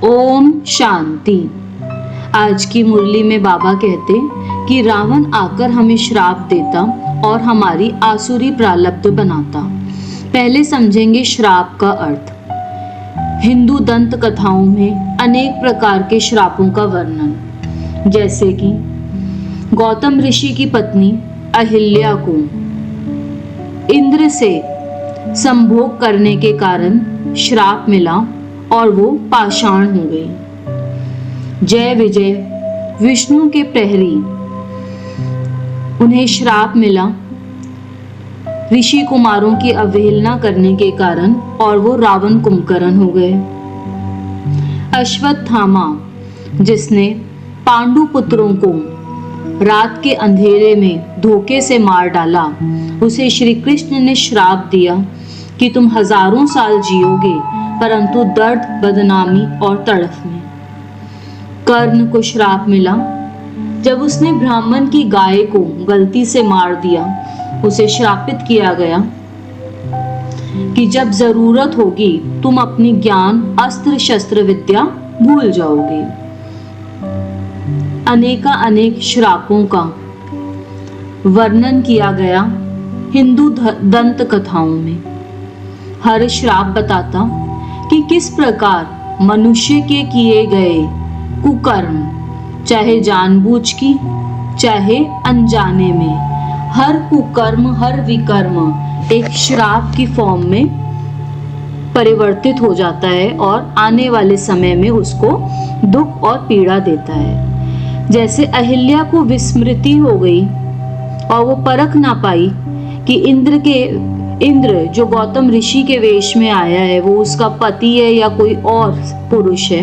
ओम शांति। आज की मुरली में बाबा कहते कि रावण आकर हमें श्राप देता और हमारी आसुरी प्रारब्ध बनाता। पहले समझेंगे श्राप का अर्थ। हिंदू दंत कथाओं में अनेक प्रकार के श्रापों का वर्णन, जैसे कि गौतम ऋषि की पत्नी अहिल्या को इंद्र से संभोग करने के कारण श्राप मिला और वो पाषाण हो गई। जय विजय विष्णु के प्रहरी, उन्हें श्राप मिला ऋषि कुमारों की अवहेलना करने के कारण और वो रावण कुंभकर्ण हो गए। अश्वत्थामा, जिसने पांडु पुत्रों को रात के अंधेरे में धोखे से मार डाला, उसे श्री कृष्ण ने श्राप दिया कि तुम हजारों साल जियोगे परंतु दर्द, बदनामी और तड़फ में। कर्ण को श्राप मिला जब उसने ब्राह्मण की गाय को गलती से मार दिया। उसे श्रापित किया गया कि जब जरूरत होगी तुम अपनी ज्ञान, अस्त्र शस्त्र विद्या भूल जाओगे। अनेक श्रापों का वर्णन किया गया हिंदू दंत कथाओं में। हर श्राप बताता कि किस प्रकार मनुष्य के किए गए कुकर्म, चाहे जानबूझ की चाहे अनजाने में, हर कुकर्म, हर विकर्म एक श्राप की फॉर्म में परिवर्तित हो जाता है और आने वाले समय में उसको दुख और पीड़ा देता है। जैसे अहिल्या को विस्मृति हो गई और वो परख ना पाई कि इंद्र जो गौतम ऋषि के वेश में आया है वो उसका पति है या कोई और पुरुष है।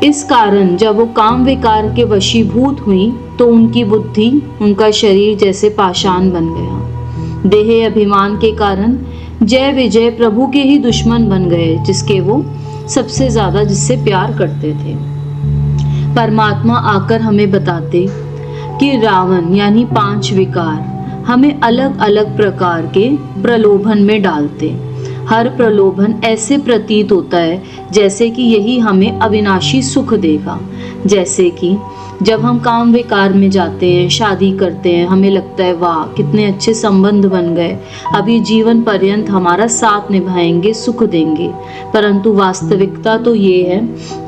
इस कारण जब वो काम विकार के वशीभूत हुई तो उनकी बुद्धि, उनका शरीर जैसे पाषाण बन गया। देह अभिमान के कारण जय विजय प्रभु के ही दुश्मन बन गए, जिसके वो सबसे ज्यादा जिससे प्यार करते थे। परमात्मा आकर हमें बताते कि रावण यानी 5 विकार हमें अलग अलग प्रकार के प्रलोभन में डालते। हर प्रलोभन ऐसे प्रतीत होता है जैसे कि यही हमें अविनाशी सुख देगा। जैसे कि जब हम काम विकार में जाते हैं, शादी करते हैं, हमें लगता है वाह कितने अच्छे संबंध बन गए, अभी जीवन पर्यंत हमारा साथ निभाएंगे, सुख देंगे। परंतु वास्तविकता तो ये है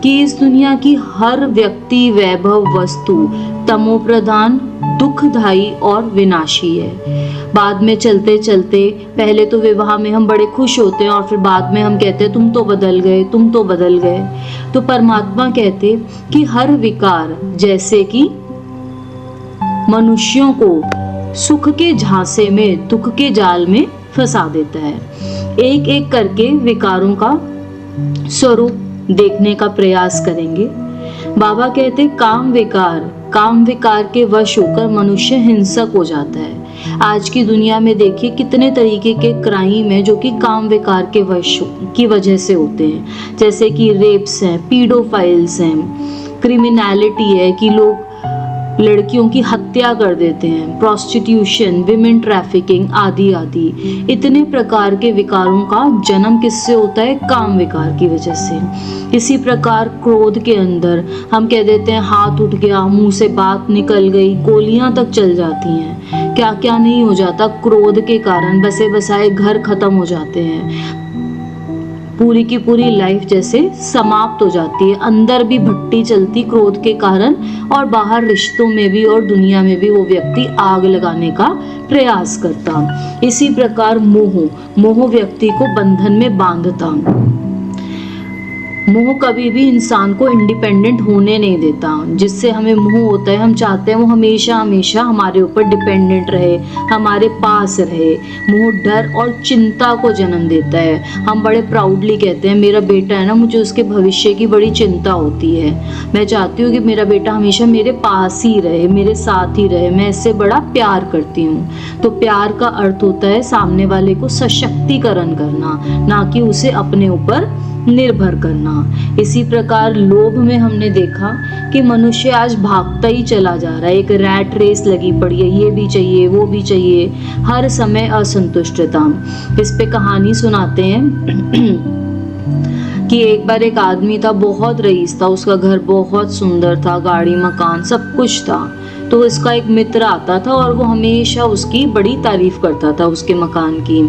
कि इस दुनिया की हर व्यक्ति, वैभव, वस्तु तमोप्रधान, दुखदायी और विनाशी है। बाद में चलते चलते, पहले तो विवाह में हम बड़े खुश होते हैं और फिर बाद में हम कहते हैं तुम तो बदल गए, तुम तो बदल गए। तो परमात्मा कहते कि हर विकार जैसे कि मनुष्यों को सुख के झांसे में, दुख के जाल में फंसा देता है। एक एक करके विकारों का स्वरूप देखने का प्रयास करेंगे। बाबा कहते काम विकार के वश होकर मनुष्य हिंसक हो जाता है। आज की दुनिया में देखिए कितने तरीके के क्राइम है जो कि काम विकार के वश की वजह से होते हैं। जैसे कि रेप्स हैं, पीडोफाइल्स हैं, क्रिमिनलिटी है कि लोग लड़कियों की हत्या कर देते हैं, प्रोस्टिट्यूशन, विमेन ट्रैफिकिंग आदि आदि। इतने प्रकार के विकारों का जन्म किससे होता है? काम विकार की वजह से। इसी प्रकार क्रोध के अंदर हम कह देते हैं हाथ उठ गया, मुंह से बात निकल गई, गोलियां तक चल जाती हैं। क्या क्या नहीं हो जाता क्रोध के कारण, बसे बसाए घर खत्म हो जाते हैं, पूरी की पूरी लाइफ जैसे समाप्त हो जाती है। अंदर भी भट्टी चलती क्रोध के कारण और बाहर रिश्तों में भी और दुनिया में भी वो व्यक्ति आग लगाने का प्रयास करता। इसी प्रकार मोह व्यक्ति को बंधन में बांधता। मोह कभी भी इंसान को इंडिपेंडेंट होने नहीं देता। जिससे हमें मोह होता है, हम चाहते हैं वो हमेशा हमेशा हमारे ऊपर डिपेंडेंट रहे, हमारे पास रहे। मोह डर और चिंता को जन्म देता है। हम बड़े प्राउडली कहते हैं मेरा बेटा है ना, मुझे उसके भविष्य की बड़ी चिंता होती है, मैं चाहती हूँ कि मेरा बेटा हमेशा मेरे पास ही रहे, मेरे साथ ही रहे, मैं इससे बड़ा प्यार करती हूँ। तो प्यार का अर्थ होता है सामने वाले को सशक्तिकरण करना, ना कि उसे अपने ऊपर निर्भर करना। इसी प्रकार लोभ में हमने देखा कि मनुष्य आज भागता ही चला जा रहा है। एक रैट रेस लगी पड़ी है, ये भी चाहिए वो भी चाहिए, हर समय असंतुष्टता। इस पे कहानी सुनाते हैं कि एक बार एक आदमी था, बहुत रईस था, उसका घर बहुत सुंदर था, गाड़ी मकान सब कुछ था। तो इसका एक मित्र आता था और वो हमेशा उसकी बड़ी तारीफ करता था उसके मकान की।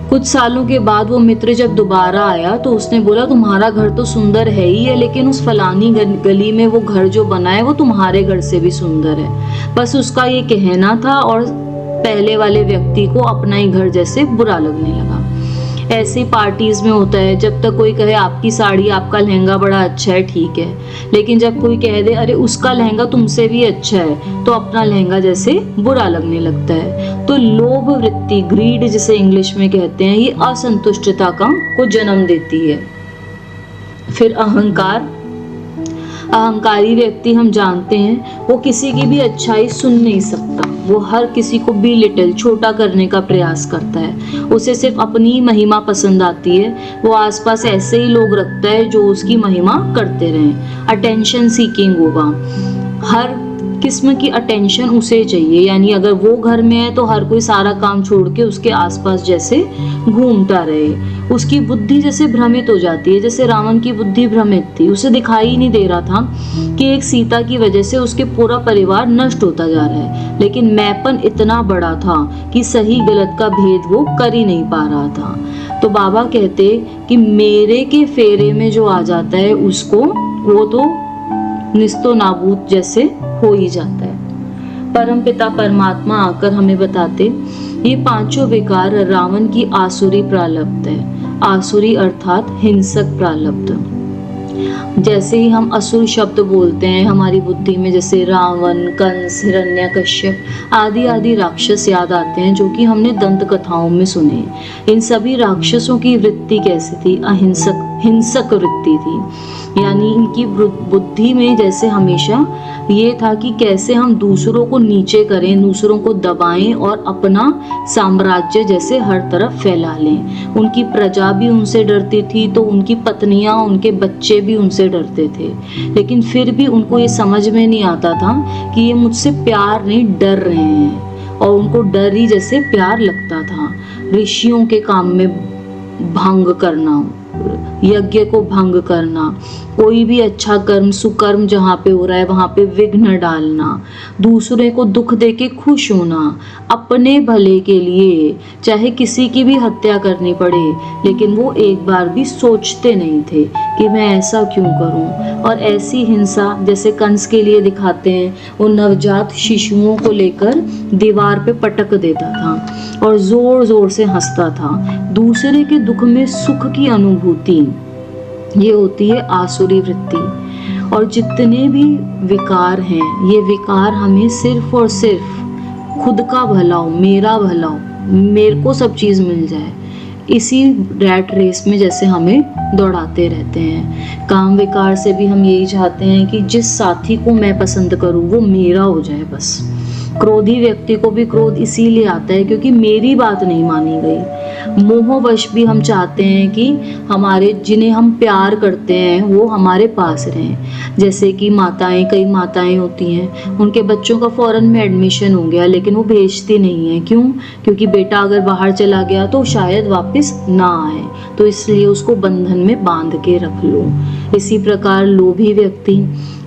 कुछ सालों के बाद वो मित्र जब दोबारा आया तो उसने बोला, तुम्हारा घर तो सुंदर है ही है, लेकिन उस फलानी गली में वो घर जो बना है वो तुम्हारे घर से भी सुंदर है। बस उसका ये कहना था और पहले वाले व्यक्ति को अपना ही घर जैसे बुरा लगने लगा। ऐसी पार्टीज में होता है, जब तक कोई कहे आपकी साड़ी आपका लहंगा बड़ा अच्छा है ठीक है, लेकिन जब कोई कह दे अरे उसका लहंगा तुमसे भी अच्छा है, तो अपना लहंगा जैसे बुरा लगने लगता है। तो लोभ वृत्ति, ग्रीड जिसे इंग्लिश में कहते हैं, ये असंतुष्टता को जन्म देती है। फिर अहंकार। अहंकारी व्यक्ति हम जानते हैं वो किसी की भी अच्छाई सुन नहीं सकता, वो हर किसी को बिलिटल, छोटा करने का प्रयास करता है। उसे सिर्फ अपनी महिमा पसंद आती है, वो आसपास ऐसे ही लोग रखता है जो उसकी महिमा करते रहें। अटेंशन सीकिंग होगा, हर किस्म की अटेंशन उसे चाहिए, यानी अगर वो घर में है तो हर कोई सारा काम छोड़ के उसके आसपास जैसे घूमता रहे। उसकी बुद्धि जैसे भ्रमित हो जाती है, जैसे रावण की बुद्धि भ्रमित थी। उसे दिखाई नहीं दे रहा था कि एक सीता की वजह से उसके पूरा परिवार नष्ट होता जा रहा है, लेकिन मैंपन इतना बड़ा था कि सही गलत का भेद वो कर ही नहीं पा रहा था। तो बाबा कहते कि मेरे के फेरे में जो आ जाता है उसको, वो तो निस्तो नाबूद जैसे हो ही जाता है। परम पिता परमात्मा आकर हमें बताते, ये पांचों विकार रावण की आसुरी प्रारब्ध है। आसुरी अर्थात हिंसक प्रारब्ध। जैसे ही हम असुर शब्द बोलते हैं हमारी बुद्धि में जैसे रावण, कंस, हिरण्यकश्यप आदि आदि राक्षस याद आते हैं, जो कि हमने दंत कथाओं में सुने। इन सभी राक्षसों की वृत्ति कैसी थी? अहिंसक, हिंसक वृत्ति थी। यानी इनकी बुद्धि में जैसे हमेशा ये था कि कैसे हम दूसरों को नीचे करें, दूसरों को दबाएं और अपना साम्राज्य जैसे हर तरफ फैला लें। उनकी प्रजा भी उनसे डरती थी, तो उनकी पत्नियां, उनके बच्चे भी उनसे डरते थे, लेकिन फिर भी उनको ये समझ में नहीं आता था कि ये मुझसे प्यार नहीं, डर रहे हैं, और उनको डर ही जैसे प्यार लगता था। ऋषियों के काम में भंग करना, यज्ञ को भंग करना, कोई भी अच्छा कर्म, सुकर्म जहाँ पे हो रहा है वहाँ पे विघ्न डालना, दूसरे को दुख देके खुश होना, अपने भले के लिए चाहे किसी की भी हत्या करनी पड़े, लेकिन वो एक बार भी सोचते नहीं थे कि मैं ऐसा क्यों करूं। और ऐसी हिंसा जैसे कंस के लिए दिखाते हैं, वो नवजात शिशुओं को लेकर दीवार पे पटक देता था और जोर जोर से हंसता था। दूसरे के दुख में सुख की अनुभूति, ये होती है आसुरी वृत्ति। और जितने भी विकार हैं, ये विकार हमें सिर्फ और सिर्फ खुद का भला हो, मेरा भला हो, मेरे को सब चीज़ मिल जाए, इसी रैट रेस में जैसे हमें दौड़ाते रहते हैं। काम विकार से भी हम यही चाहते हैं कि जिस साथी को मैं पसंद करूं वो मेरा हो जाए बस। क्रोधी व्यक्ति को भी क्रोध इसीलिए आता है क्योंकि मेरी बात नहीं मानी गई। मोहवश भी हम चाहते हैं कि हमारे, जिन्हें हम प्यार करते हैं, वो हमारे पास रहें। जैसे कि माताएं, कई माताएं होती हैं, उनके बच्चों का फॉरेन में एडमिशन हो गया, लेकिन वो भेजती नहीं है। क्यों? क्योंकि बेटा अगर बाहर चला गया तो शायद वापस ना आए, तो इसलिए उसको बंधन में बांध के रख लो। इसी प्रकार लोभी व्यक्ति,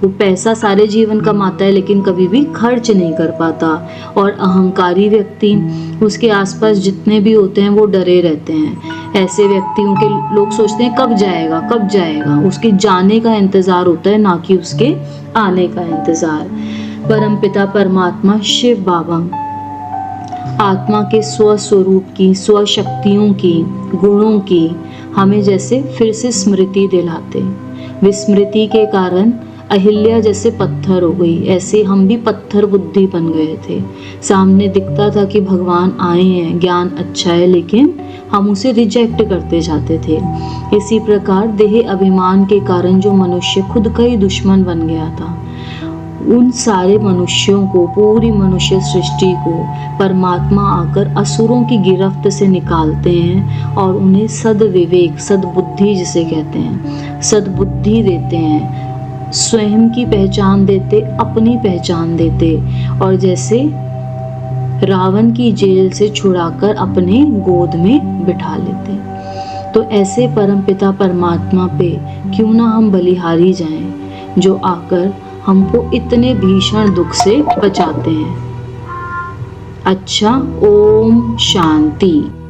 वो पैसा सारे जीवन कमाता है लेकिन कभी भी खर्च नहीं कर पाता। और अहंकारी व्यक्ति, उसके आसपास जितने भी होते हैं वो डरे रहते हैं। ऐसे व्यक्तियों के लोग सोचते हैं कब जाएगा, कब जाएगा, उसके जाने का इंतजार होता है, ना कि उसके आने का इंतजार। परमपिता परमात्मा शिव बाबा आत्मा के स्वस्वरूप की, स्वशक्तियों की, गुणों की हमें जैसे फिर से स्मृति दिलाते। विस्मृति के कारण अहिल्या जैसे पत्थर हो गई, ऐसे हम भी पत्थर बुद्धि बन गए थे। सामने दिखता था कि भगवान आए हैं, ज्ञान अच्छा है, लेकिन हम उसे रिजेक्ट करते जाते थे। इसी प्रकार देह अभिमान के कारण जो मनुष्य खुद का ही दुश्मन बन गया था, उन सारे मनुष्यों को, पूरी मनुष्य सृष्टि को परमात्मा आकर असुरों की गिरफ्त से निकालते हैं और उन्हें सद्विवेक, सद्बुद्धि जिसे कहते हैं, सद्बुद्धि देते हैं, स्वयं की पहचान देते, अपनी पहचान देते, और जैसे रावण की जेल से छुड़ाकर अपने गोद में बिठा लेते। तो ऐसे परमपिता परमात्मा पे क्यों ना हम बलिहारी जाएं, जो आकर हमको इतने भीषण दुख से बचाते हैं। अच्छा, ओम शांति।